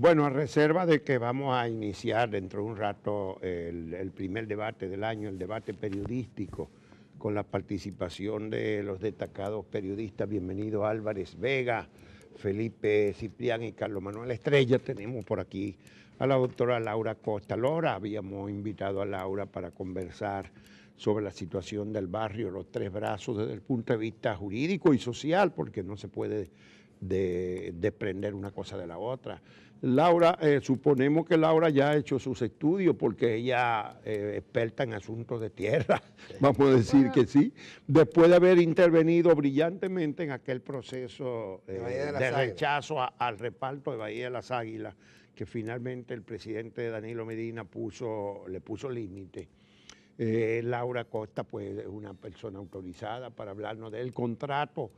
Bueno, a reserva de que vamos a iniciar dentro de un rato el primer debate del año, el debate periodístico, con la participación de los destacados periodistas. Bienvenido Álvarez Vega, Felipe Ciprián y Carlos Manuel Estrella. Tenemos por aquí a la doctora Laura Costa. Laura, habíamos invitado a Laura para conversar sobre la situación del barrio Los Tres Brazos desde el punto de vista jurídico y social, porque no se puede desprender una cosa de la otra. Laura, suponemos que Laura ya ha hecho sus estudios porque ella es experta en asuntos de tierra, vamos a decir que sí, después de haber intervenido brillantemente en aquel proceso de rechazo al reparto de Bahía de las Águilas, que finalmente el presidente Danilo Medina le puso límite. Laura Costa pues es una persona autorizada para hablarnos del contrato,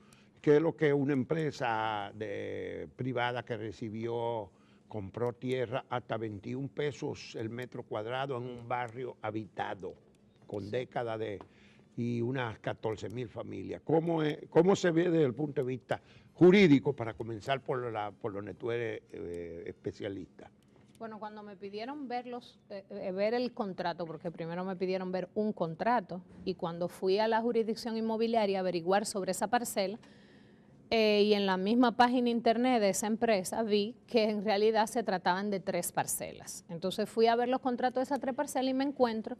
que es lo que una empresa privada que compró tierra hasta 21 pesos el metro cuadrado en un barrio habitado con décadas y unas 14,000 familias. ¿Cómo se ve desde el punto de vista jurídico, para comenzar por donde tú eres especialista? Bueno, cuando me pidieron ver el contrato, porque primero me pidieron ver un contrato, y cuando fui a la jurisdicción inmobiliaria a averiguar sobre esa parcela, y en la misma página internet de esa empresa vi que en realidad se trataban de 3 parcelas. Entonces fui a ver los contratos de esas 3 parcelas y me encuentro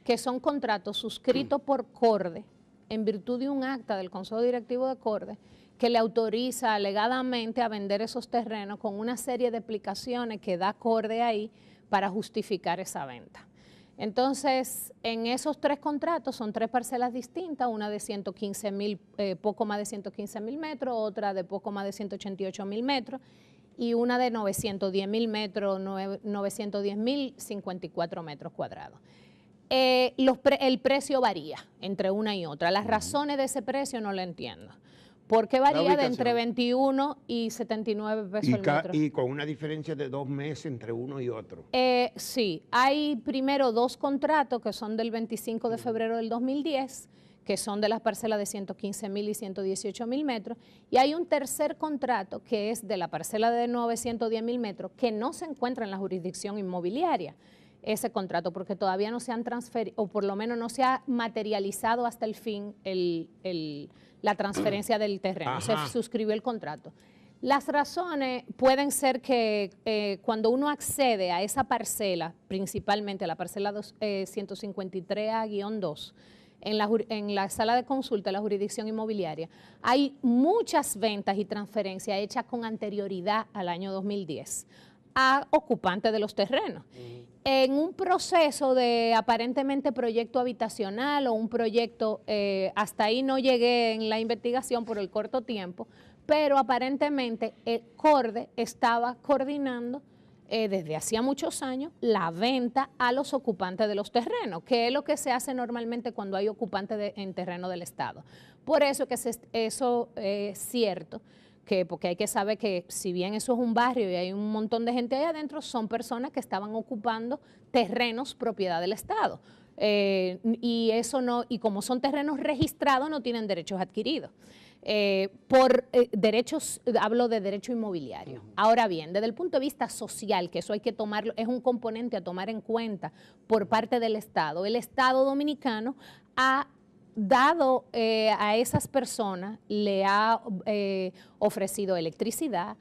que son contratos suscritos por CORDE en virtud de un acta del Consejo Directivo de CORDE que le autoriza alegadamente a vender esos terrenos con una serie de explicaciones que da CORDE ahí para justificar esa venta. Entonces, en esos 3 contratos son 3 parcelas distintas, una de 115,000, poco más de 115,000 metros, otra de poco más de 188,000 metros y una de 910,000 metros, 910,054 metros cuadrados. El precio varía entre una y otra. Las razones de ese precio no lo entiendo. ¿Por qué varía de entre 21 y 79 pesos el metro? Y con una diferencia de 2 meses entre uno y otro. Sí, hay primero 2 contratos que son del 25 de febrero del 2010, que son de las parcelas de 115,000 y 118,000 metros, y hay un tercer contrato que es de la parcela de 910,000 metros, que no se encuentra en la jurisdicción inmobiliaria, ese contrato, porque todavía no se han transferido, o por lo menos no se ha materializado hasta el fin la transferencia del terreno. Ajá. Se suscribió el contrato. Las razones pueden ser que cuando uno accede a esa parcela, principalmente a la parcela 153A-2, en la sala de consulta de la jurisdicción inmobiliaria, hay muchas ventas y transferencias hechas con anterioridad al año 2010 a ocupantes de los terrenos. En un proceso de aparentemente proyecto habitacional o un proyecto, hasta ahí no llegué en la investigación por el corto tiempo, pero aparentemente el CORDE estaba coordinando desde hacía muchos años la venta a los ocupantes de los terrenos, que es lo que se hace normalmente cuando hay ocupantes en terreno del Estado. Por eso que eso es cierto, porque hay que saber que si bien eso es un barrio y hay un montón de gente ahí adentro, son personas que estaban ocupando terrenos propiedad del Estado. Y como son terrenos registrados, no tienen derechos adquiridos. Derechos, hablo de derecho inmobiliario. Ahora bien, desde el punto de vista social, que eso hay que tomarlo, es un componente a tomar en cuenta por parte del Estado. El Estado dominicano ha dado a esas personas, le ha ofrecido electricidad,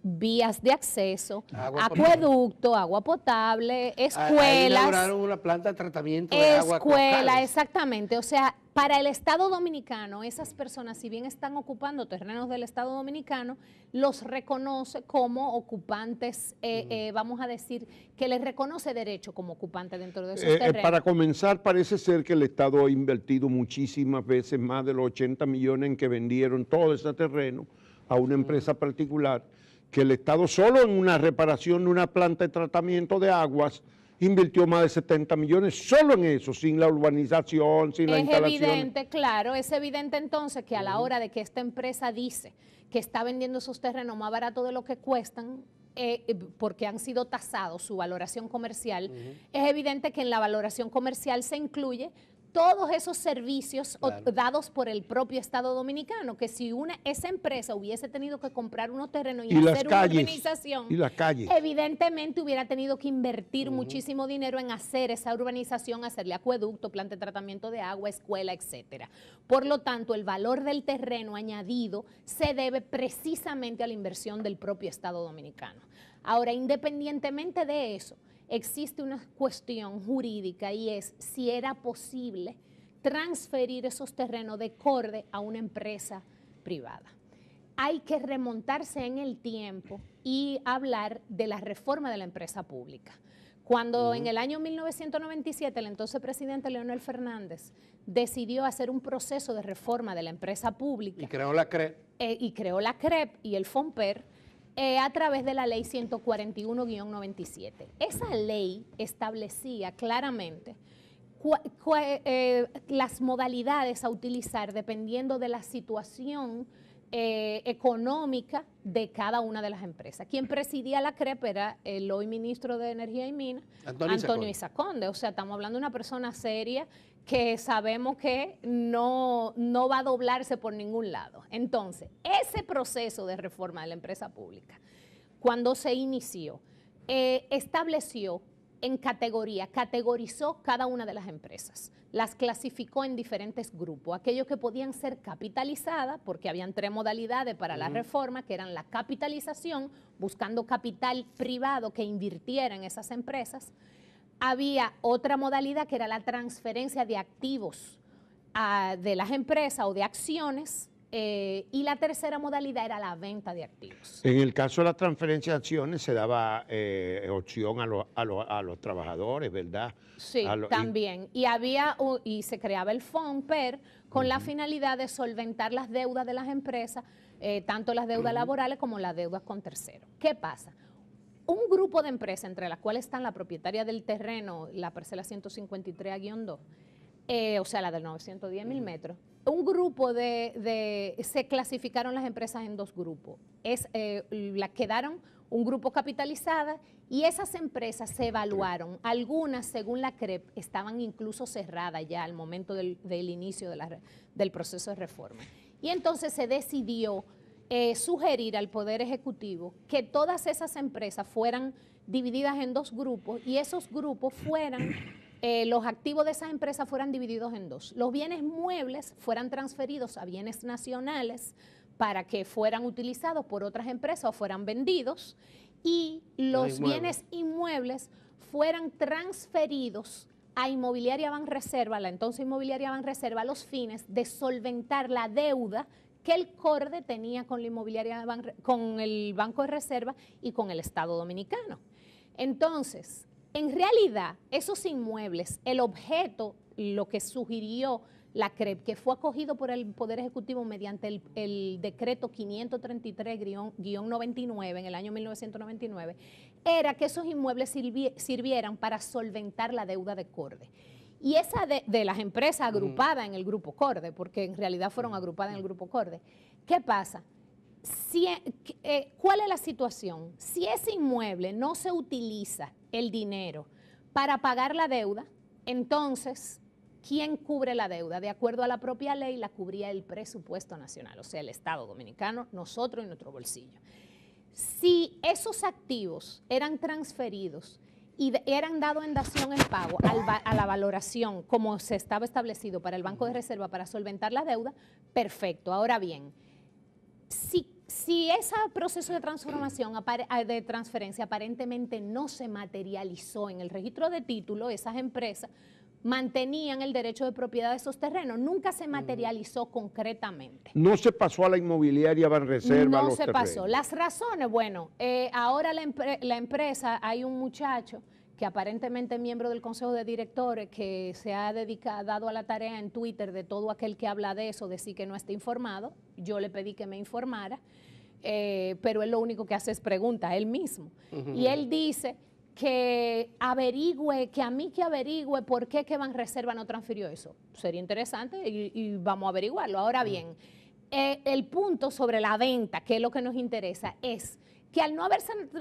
vías de acceso, acueducto, agua potable, escuelas. Ahí inauguraron una planta de tratamiento de agua. Escuela, exactamente. O sea, para el Estado Dominicano, esas personas, si bien están ocupando terrenos del Estado Dominicano, los reconoce como ocupantes, vamos a decir, que les reconoce derecho como ocupante dentro de esos terrenos. Para comenzar, parece ser que el Estado ha invertido muchísimas veces más de los 80 millones en que vendieron todo ese terreno a una empresa particular, que el Estado solo en una reparación de una planta de tratamiento de aguas invirtió más de 70 millones solo en eso, sin la urbanización, sin la instalación. Es evidente, claro, es evidente entonces que a la hora de que esta empresa dice que está vendiendo esos terrenos más barato de lo que cuestan, porque han sido tasados su valoración comercial, es evidente que en la valoración comercial se incluye todos esos servicios Claro. dados por el propio Estado Dominicano, que si esa empresa hubiese tenido que comprar unos terrenos y las hacer una calles, urbanización, y las calles. evidentemente hubiera tenido que invertir muchísimo dinero en hacer esa urbanización, hacerle acueducto, planta de tratamiento de agua, escuela, etcétera. Por lo tanto, el valor del terreno añadido se debe precisamente a la inversión del propio Estado Dominicano. Ahora, independientemente de eso, existe una cuestión jurídica y es si era posible transferir esos terrenos de Corde a una empresa privada. Hay que remontarse en el tiempo y hablar de la reforma de la empresa pública. Cuando en el año 1997 el entonces presidente Leonel Fernández decidió hacer un proceso de reforma de la empresa pública Y creó la CRE. y creó la CREP y el FONPER, a través de la ley 141-97. Esa ley establecía claramente las modalidades a utilizar dependiendo de la situación económica de cada una de las empresas. Quien presidía la CREP era el hoy ministro de Energía y Minas, Antonio Isac Conde. O sea, estamos hablando de una persona seria que sabemos que no va a doblarse por ningún lado. Entonces, ese proceso de reforma de la empresa pública, cuando se inició, estableció en categorizó cada una de las empresas, las clasificó en diferentes grupos, aquellos que podían ser capitalizadas, porque habían 3 modalidades para la reforma, que eran la capitalización, buscando capital privado que invirtiera en esas empresas. Había otra modalidad que era la transferencia de activos de las empresas o de acciones, y la tercera modalidad era la venta de activos. En el caso de la transferencia de acciones se daba opción a los trabajadores, ¿verdad? Sí, también. Y se creaba el FONPER con la finalidad de solventar las deudas de las empresas, tanto las deudas laborales como las deudas con terceros. ¿Qué pasa? Un grupo de empresas, entre las cuales están la propietaria del terreno, la parcela 153A-2, o sea, la de 910.000 metros, un grupo se clasificaron las empresas en 2 grupos. Quedaron un grupo capitalizada y esas empresas se evaluaron. Algunas, según la CREP, estaban incluso cerradas ya al momento del inicio del proceso de reforma. Y entonces se decidió sugerir al Poder Ejecutivo que todas esas empresas fueran divididas en 2 grupos y esos grupos los activos de esas empresas fueran divididos en 2. Los bienes muebles fueran transferidos a bienes nacionales para que fueran utilizados por otras empresas o fueran vendidos, y los bienes inmuebles fueran transferidos a Inmobiliaria Banreserva, la entonces Inmobiliaria Banreserva, a los fines de solventar la deuda que el Corde tenía con con el Banco de Reserva y con el Estado Dominicano. Entonces, en realidad, esos inmuebles, el objeto, lo que sugirió la CREP, que fue acogido por el Poder Ejecutivo mediante el decreto 533-99 en el año 1999, era que esos inmuebles sirvieran para solventar la deuda de Corde. Y esa de las empresas agrupadas en el Grupo Corde, porque en realidad fueron agrupadas en el Grupo Corde. ¿Qué pasa? ¿Cuál es la situación? Si ese inmueble no se utiliza el dinero para pagar la deuda, entonces, ¿quién cubre la deuda? De acuerdo a la propia ley, la cubría el presupuesto nacional, o sea, el Estado Dominicano, nosotros y nuestro bolsillo. Si esos activos eran transferidos y eran dados en dación en pago a la valoración como se estaba establecido para el Banco de Reserva para solventar la deuda, perfecto. Ahora bien, si ese proceso de transformación, de transferencia, aparentemente no se materializó en el registro de título, esas empresas mantenían el derecho de propiedad de esos terrenos, nunca se materializó concretamente. No se pasó a la Inmobiliaria Banreserva. No se pasó. Las razones, bueno, ahora la empresa, hay un muchacho que aparentemente es miembro del Consejo de Directores que se ha dado a la tarea en Twitter de todo aquel que habla de eso, decir que no está informado. Yo le pedí que me informara, pero él lo único que hace es pregunta, él mismo. Y él dice que averigüe por qué que Banreserva no transfirió eso. Sería interesante y vamos a averiguarlo. Ahora bien, el punto sobre la venta, que es lo que nos interesa, es que al no haber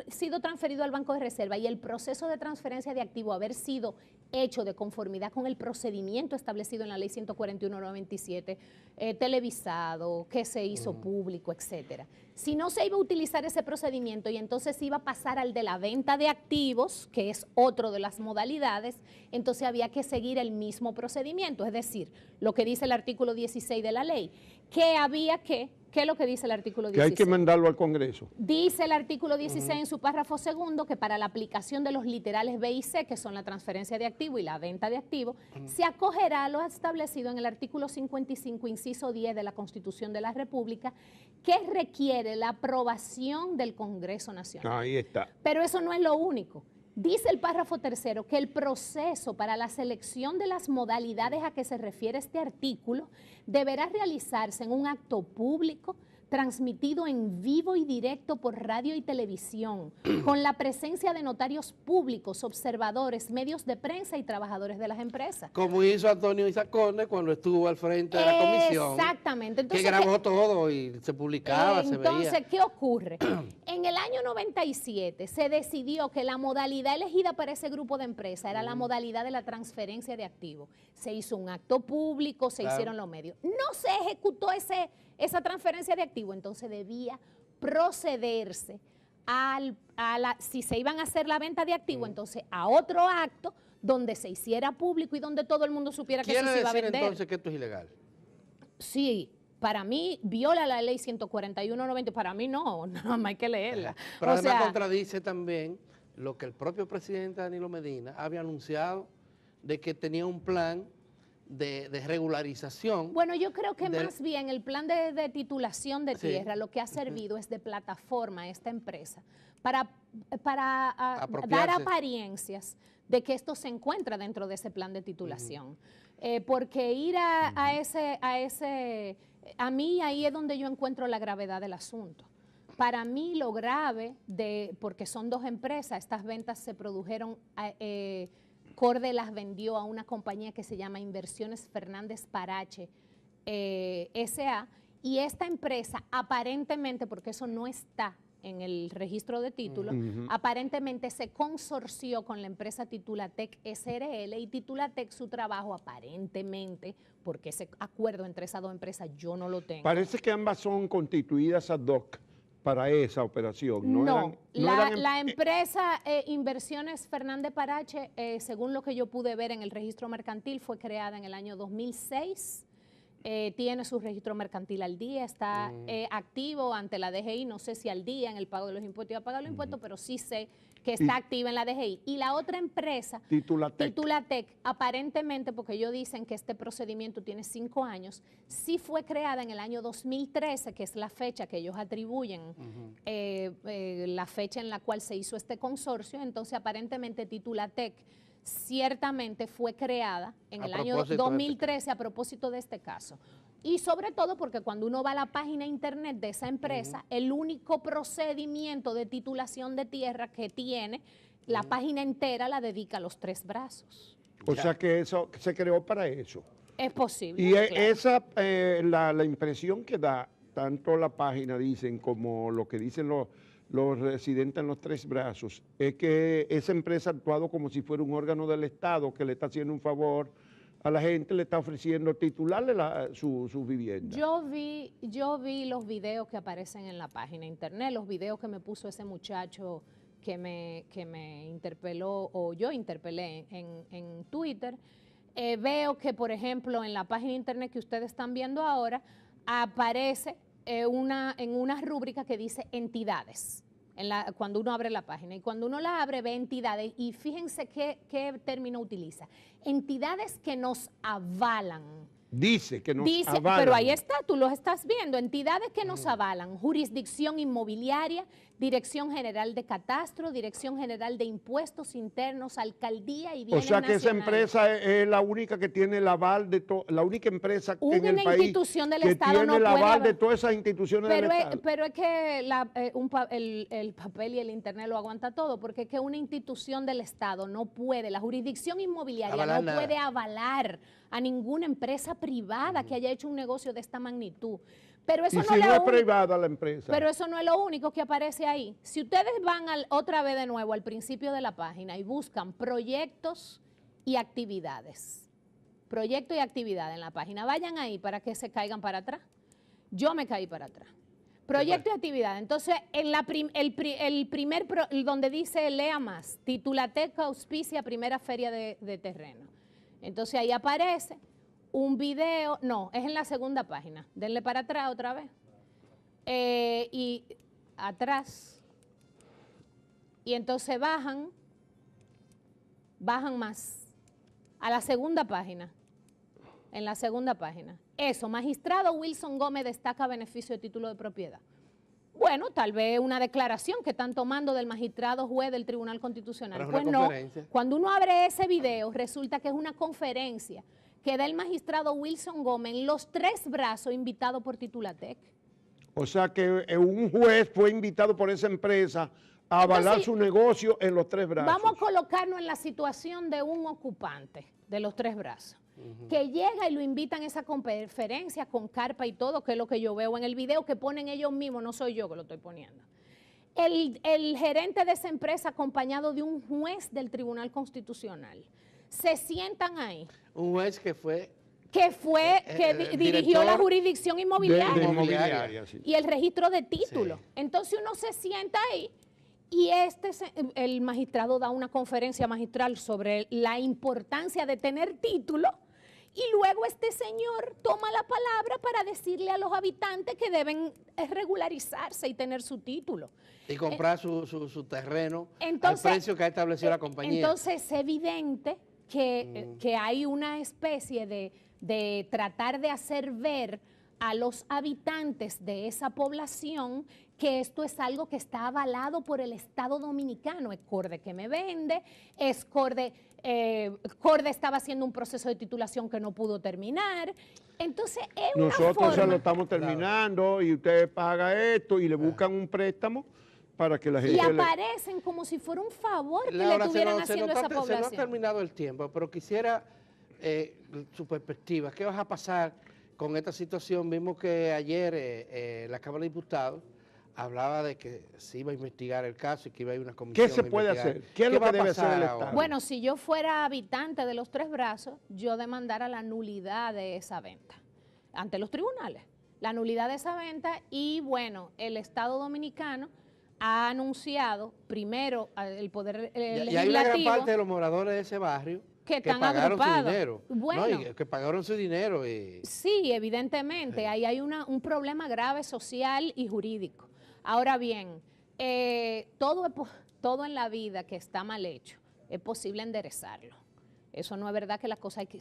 sido transferido al Banco de Reserva y el proceso de transferencia de activo haber sido hecho de conformidad con el procedimiento establecido en la ley 141/97, televisado, que se hizo público, etcétera. Si no se iba a utilizar ese procedimiento y entonces iba a pasar al de la venta de activos, que es otro de las modalidades, entonces había que seguir el mismo procedimiento, es decir, lo que dice el artículo 16 de la ley, que había que, ¿qué es lo que dice el artículo 16? Que hay que mandarlo al Congreso. Dice el artículo 16 en su párrafo segundo que para la aplicación de los literales B y C, que son la transferencia de activo y la venta de activo, se acogerá a lo establecido en el artículo 55, inciso 10 de la Constitución de la República, que requiere la aprobación del Congreso Nacional. Ahí está. Pero eso no es lo único. Dice el párrafo tercero que el proceso para la selección de las modalidades a que se refiere este artículo deberá realizarse en un acto público, transmitido en vivo y directo por radio y televisión, con la presencia de notarios públicos, observadores, medios de prensa y trabajadores de las empresas. Como hizo Antonio Isacones cuando estuvo al frente de la comisión. Exactamente. Entonces, que grabó todo y se publicaba, se veía. Entonces, ¿qué ocurre? En el año 97 se decidió que la modalidad elegida para ese grupo de empresas era la modalidad de la transferencia de activos. Se hizo un acto público, se hicieron los medios. No se ejecutó esa transferencia de activos, entonces debía procederse si se iban a hacer la venta de activos, entonces a otro acto donde se hiciera público y donde todo el mundo supiera que eso se iba a vender. ¿Quiere decir entonces que esto es ilegal? Sí, para mí viola la ley 141/90, para mí no, nada más hay que leerla. Pero además contradice también lo que el propio presidente Danilo Medina había anunciado de que tenía un plan de regularización. Bueno, yo creo que más bien el plan de titulación de tierra lo que ha servido es de plataforma a esta empresa para dar apariencias de que esto se encuentra dentro de ese plan de titulación. Porque ir a mí ahí es donde yo encuentro la gravedad del asunto. Para mí lo grave, porque son dos empresas, estas ventas se produjeron, Corde las vendió a una compañía que se llama Inversiones Fernández Parache S.A. y esta empresa aparentemente, porque eso no está en el registro de títulos, aparentemente se consorció con la empresa Titulatec SRL y Titulatec su trabajo aparentemente, porque ese acuerdo entre esas dos empresas yo no lo tengo. Parece que ambas son constituidas ad hoc para esa operación. La empresa Inversiones Fernández Parache, según lo que yo pude ver en el registro mercantil, fue creada en el año 2006. Tiene su registro mercantil al día, está activo ante la DGI, no sé si al día en el pago de los impuestos y a pagar los impuestos, pero sí sé que está activa en la DGI. Y la otra empresa, Titulatec, aparentemente, porque ellos dicen que este procedimiento tiene 5 años, sí fue creada en el año 2013, que es la fecha que ellos atribuyen, la fecha en la cual se hizo este consorcio. Entonces, aparentemente, Titulatec ciertamente fue creada en el año 2013 a propósito de este caso. Y sobre todo porque cuando uno va a la página internet de esa empresa, el único procedimiento de titulación de tierra que tiene, la página entera la dedica a los 3 brazos. O sea que eso se creó para eso. Es posible. Y claro. La impresión que da tanto la página, dicen, como lo que dicen los residentes en los 3 brazos, es que esa empresa ha actuado como si fuera un órgano del Estado que le está haciendo un favor a la gente, le está ofreciendo titularle su vivienda. Yo vi los videos que aparecen en la página internet, los videos que me puso ese muchacho que me interpeló, o yo interpelé en Twitter. Veo que, por ejemplo, en la página internet que ustedes están viendo ahora, aparece en una rúbrica que dice entidades, cuando uno abre la página. Y cuando uno la abre, ve entidades, y fíjense qué término utiliza. Entidades que nos avalan. Dice que nos avalan. Pero ahí está, tú los estás viendo. Entidades que nos avalan: jurisdicción inmobiliaria, Dirección General de Catastro, Dirección General de Impuestos Internos, Alcaldía y Bienes Nacionales. O sea que esa empresa es la única que tiene el aval de la única empresa en el país institución del que Estado tiene el aval de todas esas instituciones del Estado. Pero es que el papel y el internet lo aguanta todo, porque es que una institución del Estado no puede, la jurisdicción inmobiliaria no puede avalar a ninguna empresa privada que haya hecho un negocio de esta magnitud. Pero eso no es privada la empresa. Pero eso no es lo único que aparece ahí. Si ustedes van otra vez de nuevo al principio de la página y buscan proyectos y actividades. Proyecto y actividad en la página. Vayan ahí para que se caigan para atrás. Yo me caí para atrás. Proyecto y actividad. Entonces, en donde dice lea más, Titulateca auspicia primera feria de terreno. Entonces ahí aparece un video, no, es en la segunda página. Denle para atrás otra vez. Y atrás. Y entonces bajan más a la segunda página. En la segunda página. Eso, magistrado Wilson Gómez destaca beneficio de título de propiedad. Bueno, tal vez una declaración que están tomando del magistrado juez del Tribunal Constitucional. Pues no, cuando uno abre ese video, resulta que es una conferencia que da el magistrado Wilson Gómez en los 3 brazos invitado por Titulatec. O sea que un juez fue invitado por esa empresa a avalar su negocio en los 3 brazos. Vamos a colocarnos en la situación de un ocupante de los 3 brazos, que llega y lo invitan a esa conferencia con carpa y todo, que es lo que yo veo en el video que ponen ellos mismos, no soy yo que lo estoy poniendo. El gerente de esa empresa acompañado de un juez del Tribunal Constitucional, se sientan ahí. Un juez que dirigió la jurisdicción inmobiliaria sí. Y el registro de títulos. Sí. Entonces uno se sienta ahí y el magistrado da una conferencia magistral sobre la importancia de tener título y luego este señor toma la palabra para decirle a los habitantes que deben regularizarse y tener su título. Y comprar su terreno al precio que ha establecido la compañía. Entonces es evidente que hay una especie de tratar de hacer ver a los habitantes de esa población que esto es algo que está avalado por el Estado Dominicano. Es Corde que me vende, es Corde estaba haciendo un proceso de titulación que no pudo terminar. Entonces es nosotros se lo estamos terminando y usted paga esto y le buscan un préstamo para que la gente... Y aparecen como si fuera un favor que le estuvieran haciendo a esa población. Se nos ha terminado el tiempo, pero quisiera su perspectiva. ¿Qué va a pasar con esta situación? Vimos que ayer la Cámara de Diputados hablaba de que se iba a investigar el caso y que iba a ir una comisión. ¿Qué se puede hacer? ¿Qué es lo que debe hacer el Estado? Bueno, si yo fuera habitante de los 3 brazos, yo demandara la nulidad de esa venta ante los tribunales. La nulidad de esa venta y, bueno, el Estado Dominicano ha anunciado primero el Poder Legislativo. Y hay una gran parte de los moradores de ese barrio que pagaron su dinero. Bueno, ¿no? que pagaron su dinero. Sí, evidentemente, ahí hay un problema grave social y jurídico. Ahora bien, todo en la vida que está mal hecho es posible enderezarlo. Eso no es verdad que las cosas que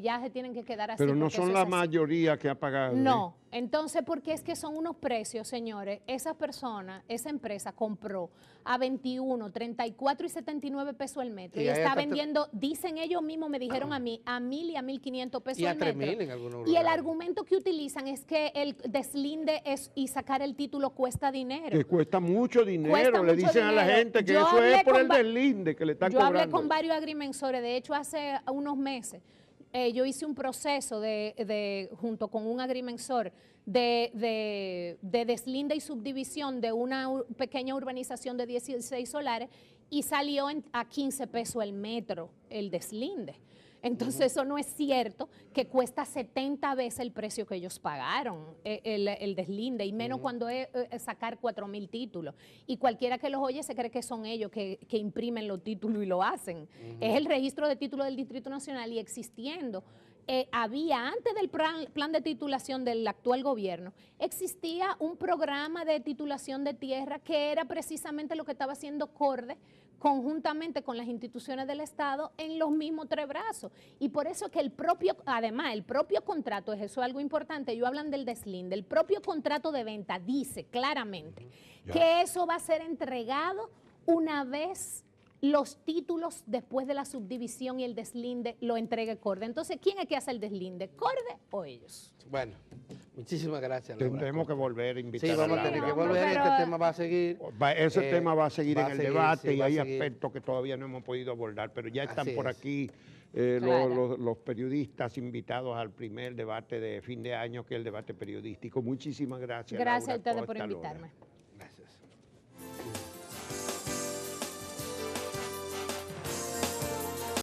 ya se tienen que quedar así. Pero no son la mayoría que ha pagado. No, entonces porque es que son unos precios, señores. Esa persona, esa empresa compró a 21, 34 y 79 pesos el metro. Y está vendiendo, dicen ellos mismos, me dijeron a mí, a 1,000 y a 1,500 pesos el metro. Y a 3,000 en algunos lugares. Y el argumento que utilizan es que el deslinde y sacar el título cuesta dinero. Que cuesta mucho dinero. Le dicen a la gente que eso es por el deslinde que le están cobrando. Yo hablé con varios agrimensores, de hecho hace unos meses, yo hice un proceso junto con un agrimensor de deslinde y subdivisión de una pequeña urbanización de 16 solares y salió a 15 pesos el metro el deslinde. Entonces eso no es cierto, que cuesta 70 veces el precio que ellos pagaron, el deslinde, y menos cuando es sacar 4,000 títulos. Y cualquiera que los oye se cree que son ellos que imprimen los títulos y lo hacen. Es el registro de títulos del Distrito Nacional y existiendo. Había, antes del plan de titulación del actual gobierno, existía un programa de titulación de tierra que era precisamente lo que estaba haciendo Corde conjuntamente con las instituciones del Estado en los mismos 3 brazos. Y por eso que además, el propio contrato, eso es algo importante, ellos hablan del deslinde, el propio contrato de venta dice claramente que eso va a ser entregado una vez los títulos después de la subdivisión y el deslinde lo entregue Corde. Entonces, ¿quién es que hace el deslinde? ¿Corde o ellos? Bueno, muchísimas gracias. Tendremos que volver a invitar. Sí, vamos a tener que volver, este tema va a seguir. Ese tema va a seguir en el debate y hay aspectos que todavía no hemos podido abordar, pero ya están por aquí los periodistas invitados al primer debate de fin de año, que es el debate periodístico. Muchísimas gracias. Gracias Laura a ustedes por Costa invitarme.